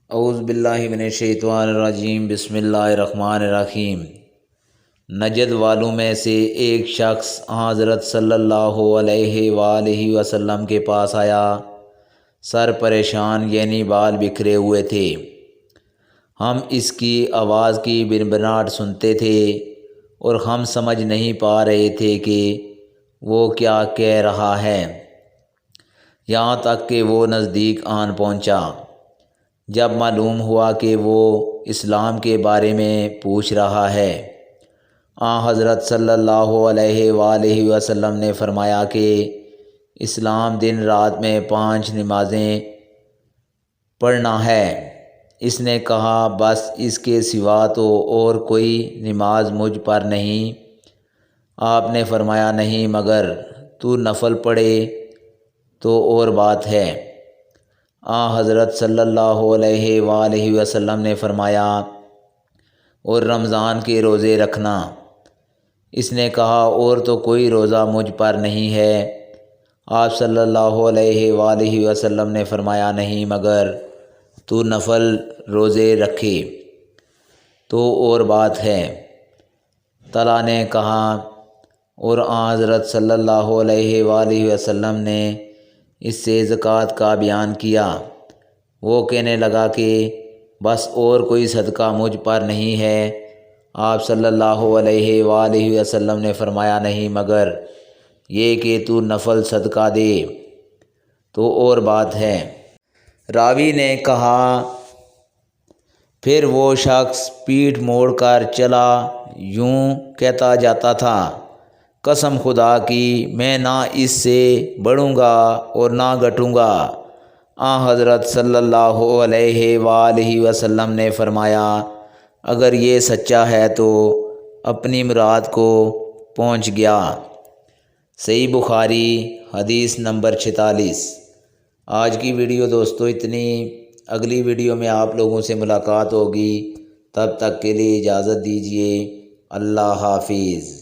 اعوذ باللہ من الشیطان الرجیم، بسم اللہ الرحمن الرحیم۔ نجد والوں میں سے ایک شخص حضرت صلی اللہ علیہ وآلہ وسلم کے پاس آیا۔ سر پریشان یعنی بال بکھرے ہوئے تھے۔ ہم اس کی آواز کی بنبناہٹ سنتے تھے اور ہم سمجھ نہیں پا رہے تھے کہ وہ کیا کہہ رہا ہے، یہاں تک کہ وہ نزدیک آن پہنچا۔ جب معلوم ہوا کہ وہ اسلام کے بارے میں پوچھ رہا ہے، حضرت صلی اللہ علیہ وآلہ وسلم نے فرمایا کہ اسلام دن رات میں 5 نمازیں پڑھنا ہے۔ اس نے کہا، بس اس کے سوا تو اور کوئی نماز مجھ پر نہیں؟ آپ نے فرمایا، نہیں، مگر تو نفل پڑھے تو اور بات ہے۔ حضرت صلی اللہ علیہ وآلہ وسلم نے فرمایا، اور رمضان کے روزے رکھنا۔ اس نے کہا، اور تو کوئی روزہ مجھ پر نہیں ہے۔ آپ صلی اللہ علیہ وآلہ وسلم نے فرمایا، نہیں، مگر تو نفل روزے رکھے تو اور بات ہے۔ طلحہ نے کہا، اور حضرت صلی اللہ علیہ وآلہ وسلم نے اس سے زکوٰۃ کا بیان کیا۔ وہ کہنے لگا کہ بس اور کوئی صدقہ مجھ پر نہیں ہے۔ آپ صلی اللہ علیہ وآلہ وسلم نے فرمایا، نہیں، مگر یہ کہ تو نفل صدقہ دے تو اور بات ہے۔ راوی نے کہا، پھر وہ شخص پیٹھ موڑ کر چلا، یوں کہتا جاتا تھا، قسم خدا کی میں نہ اس سے بڑھوں گا اور نہ گھٹوں گا۔ حضرت صلی اللہ علیہ وآلہ وسلم نے فرمایا، اگر یہ سچا ہے تو اپنی مراد کو پہنچ گیا۔ صحیح بخاری حدیث نمبر 46۔ آج کی ویڈیو دوستو اتنی، اگلی ویڈیو میں آپ لوگوں سے ملاقات ہوگی، تب تک کے لیے اجازت دیجیے۔ اللہ حافظ۔